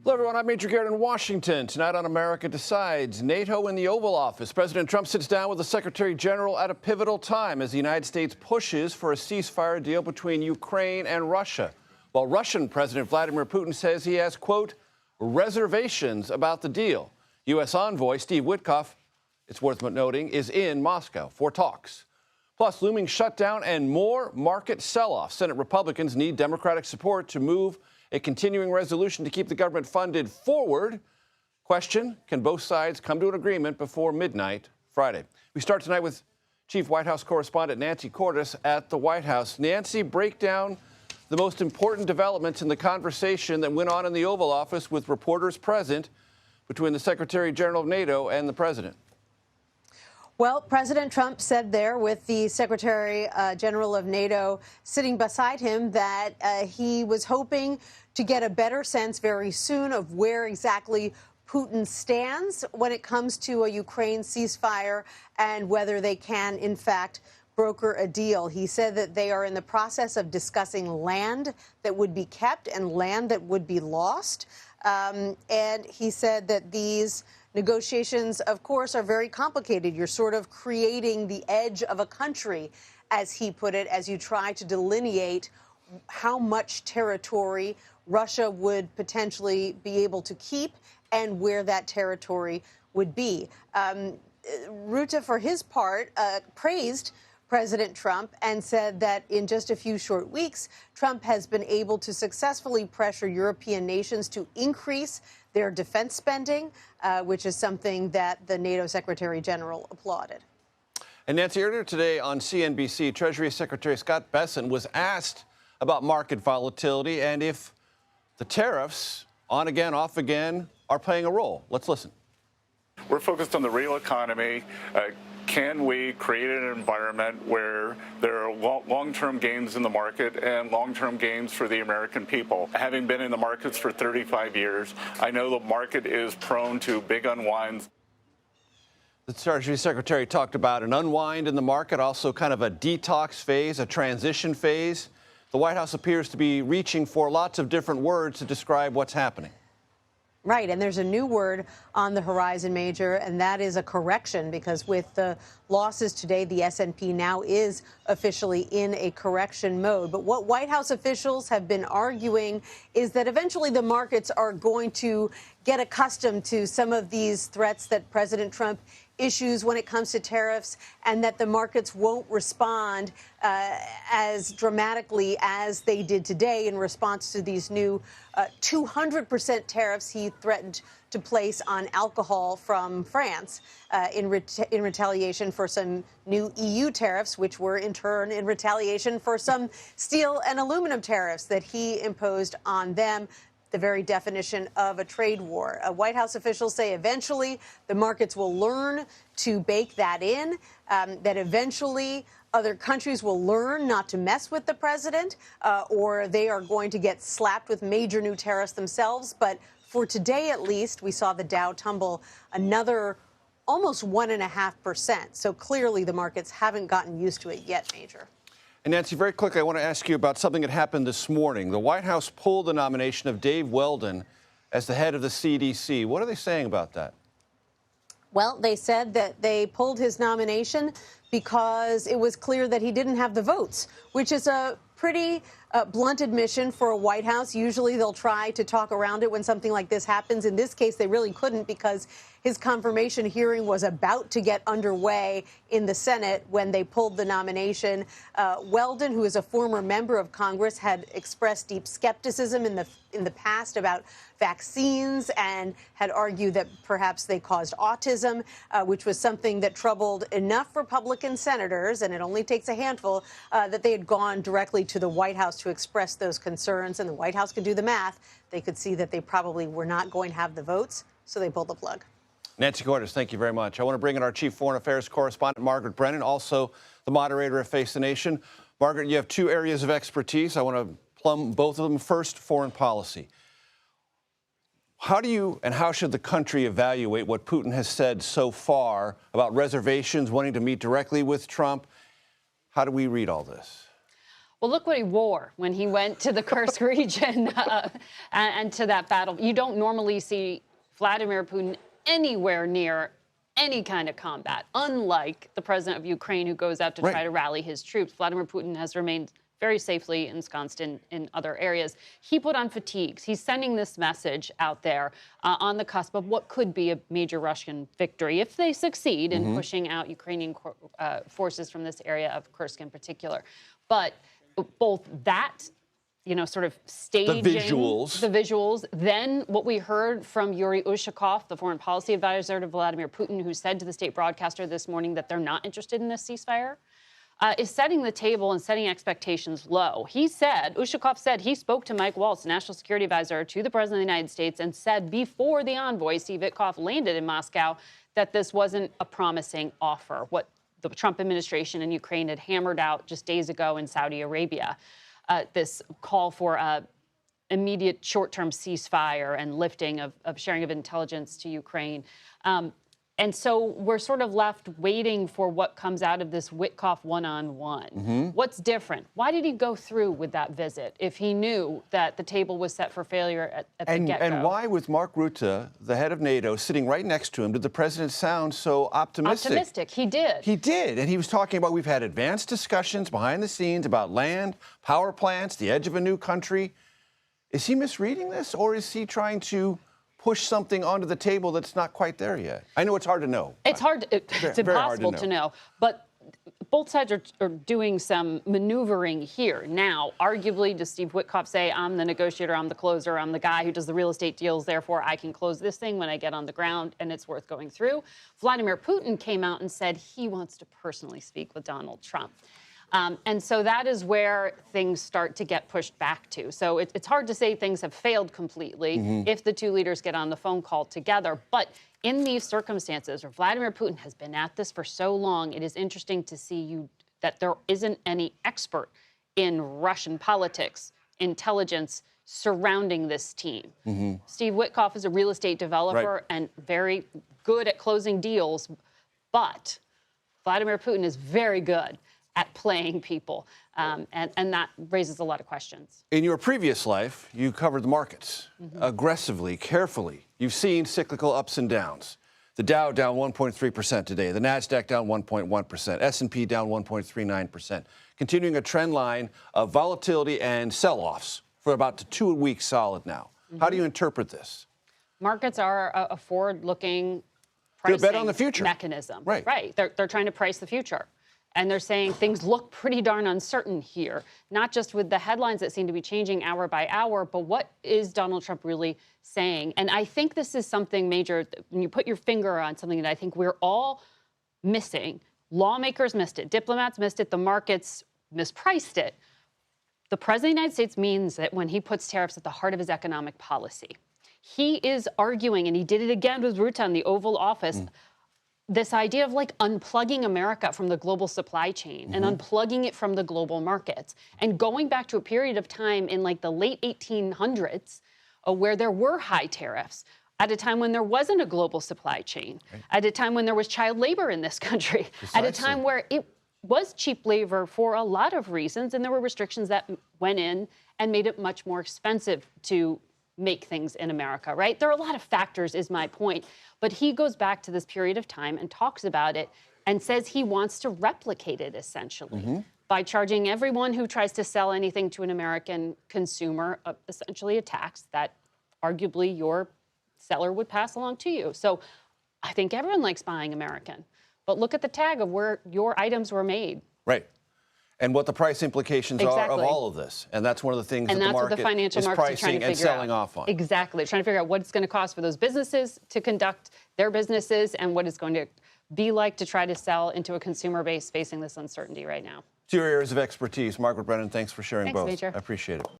Hello, everyone. I'm Major Garrett in Washington. Tonight on America Decides, NATO in the Oval Office. President Trump sits down with the Secretary General at a pivotal time as the United States pushes for a ceasefire deal between Ukraine and Russia, while Russian President Vladimir Putin says he has, quote, reservations about the deal. U.S. envoy Steve Witkoff, it's worth noting, is in Moscow for talks. Plus, looming shutdown and more market sell-off. Senate Republicans need Democratic support to move a continuing resolution to keep the government funded forward. Question, can both sides come to an agreement before midnight Friday? We start tonight with Chief White House correspondent Nancy Cordes at the White House. Nancy, break down the most important developments in the conversation that went on in the Oval Office with reporters present between the Secretary General of NATO and the President. Well, President Trump said there with the Secretary General of NATO sitting beside him that he was hoping to get a better sense very soon of where exactly Putin stands when it comes to a Ukraine ceasefire and whether they can, in fact, broker a deal. He said that they are in the process of discussing land that would be kept and land that would be lost. And he said that these negotiations, of course, are very complicated. You're sort of creating the edge of a country, as he put it, as you try to delineate how much territory Russia would potentially be able to keep and where that territory would be. Rutte, for his part, praised President Trump and said that in just a few short weeks, Trump has been able to successfully pressure European nations to increase their defense spending, which is something that the NATO Secretary General applauded. And Nancy, earlier today on CNBC, Treasury Secretary Scott Bessent was asked about market volatility and if the tariffs, on again, off again, are playing a role. Let's listen. We're focused on the real economy. Can we create an environment where there are long-term gains in the market and long-term gains for the American people? Having been in the markets for 35 years, I know the market is prone to big unwinds. The Treasury Secretary talked about an unwind in the market, also kind of a detox phase, a transition phase. The White House appears to be reaching for lots of different words to describe what's happening. Right, and there's a new word on the horizon, Major, and that is a correction, because with the losses today, the S&P now is officially in a correction mode. But what White House officials have been arguing is that eventually the markets are going to get accustomed to some of these threats that President Trump issues when it comes to tariffs, and that the markets won't respond as dramatically as they did today in response to these new 200% tariffs he threatened to place on alcohol from France in retaliation for some new EU tariffs, which were in turn in retaliation for some steel and aluminum tariffs that he imposed on them. The very definition of a trade war. White House officials say eventually the markets will learn to bake that in, that eventually other countries will learn not to mess with the president, or they are going to get slapped with major new tariffs themselves. But for today, at least, we saw the Dow tumble another almost 1.5%. So clearly the markets haven't gotten used to it yet, Major. And Nancy, very quickly, I want to ask you about something that happened this morning. The White House pulled the nomination of Dave Weldon as the head of the CDC. What are they saying about that? Well, they said that they pulled his nomination because it was clear that he didn't have the votes, which is a pretty blunt admission for a White House. Usually they'll try to talk around it when something like this happens. In this case, they really couldn't, because his confirmation hearing was about to get underway in the Senate when they pulled the nomination. Weldon, who is a former member of Congress, had expressed deep skepticism in the past about vaccines and had argued that perhaps they caused autism, which was something that troubled enough Republican senators, and it only takes a handful, that they had gone directly to the White House to express those concerns. And the White House could do the math. They could see that they probably were not going to have the votes, so they pulled the plug. Nancy Cordes, thank you very much. I want to bring in our Chief Foreign Affairs correspondent, Margaret Brennan, also the moderator of Face the Nation. Margaret, you have two areas of expertise. I want to plumb both of them. First, foreign policy. How do you and how should the country evaluate what Putin has said so far about reservations, wanting to meet directly with Trump? How do we read all this? Well, look what he wore when he went to the Kursk region and to that battle. You don't normally see Vladimir Putin anywhere near any kind of combat, unlike the president of Ukraine, who goes out to try to rally his troops. Vladimir Putin has remained very safely ensconced in other areas. He put on fatigues. He's sending this message out there on the cusp of what could be a major Russian victory if they succeed in pushing out Ukrainian forces from this area of Kursk in particular. But both that, sort of staging the visuals, then what we heard from Yuri Ushakov, the foreign policy advisor to Vladimir Putin, who said to the state broadcaster this morning that they're not interested in this ceasefire, is setting the table and setting expectations low. Ushakov said he spoke to Mike Waltz, national security advisor to the president of the United States, and said before the envoy, Steve Witkoff, landed in Moscow, that this wasn't a promising offer, what the Trump administration in Ukraine had hammered out just days ago in Saudi Arabia. This call for immediate short-term ceasefire and lifting of sharing of intelligence to Ukraine. And so we're sort of left waiting for what comes out of this Witkoff one-on-one. What's different? Why did he go through with that visit if he knew that the table was set for failure at the get-go? And why, with Mark Rutte, the head of NATO, sitting right next to him, did the president sound so optimistic? Optimistic, he did. He did, and he was talking about we've had advanced discussions behind the scenes about land, power plants, the edge of a new country. Is he misreading this, or is he trying to push something onto the table that's not quite there yet? I know it's hard to know. It's hard. It's impossible to know. But both sides are doing some maneuvering here. Now, arguably, does Steve Witkoff say, I'm the negotiator, I'm the closer, I'm the guy who does the real estate deals, therefore I can close this thing when I get on the ground and it's worth going through? Vladimir Putin came out and said he wants to personally speak with Donald Trump. And so that is where things start to get pushed back to. So it's hard to say things have failed completely if the two leaders get on the phone call together. But in these circumstances where Vladimir Putin has been at this for so long, it is interesting to see that there isn't any expert in Russian politics, intelligence surrounding this team. Steve Witkoff is a real estate developer and very good at closing deals, but Vladimir Putin is very good at playing people, and that raises a lot of questions. In your previous life, you covered the markets aggressively, carefully. You've seen cyclical ups and downs. The Dow down 1.3% today, the NASDAQ down 1.1%, S&P down 1.39%, continuing a trend line of volatility and sell-offs for about 2 weeks solid now. How do you interpret this? Markets are a forward-looking pricing bet on the future mechanism. Right. They're trying to price the future. And they're saying things look pretty darn uncertain here, not just with the headlines that seem to be changing hour by hour, but what is Donald Trump really saying? And I think this is something major. When you put your finger on something that I think we're all missing, lawmakers missed it, diplomats missed it, the markets mispriced it. The president of the United States means that when he puts tariffs at the heart of his economic policy. He is arguing, and he did it again with Rutte in the Oval Office, this idea of unplugging America from the global supply chain and unplugging it from the global markets and going back to a period of time in the late 1800s where there were high tariffs at a time when there wasn't a global supply chain, at a time when there was child labor in this country, at a time where it was cheap labor for a lot of reasons, and there were restrictions that went in and made it much more expensive to make things in America, right? There are a lot of factors, is my point. But he goes back to this period of time and talks about it and says he wants to replicate it, essentially, by charging everyone who tries to sell anything to an American consumer essentially a tax that arguably your seller would pass along to you. So I think everyone likes buying American. But look at the tag of where your items were made. Right. And what the price implications are of all of this. And that's one of the things that the market is pricing and selling off on. Exactly. Trying to figure out what it's going to cost for those businesses to conduct their businesses and what it's going to be like to try to sell into a consumer base facing this uncertainty right now. 2 areas of expertise. Margaret, Brennan, thanks for sharing both. Major. I appreciate it.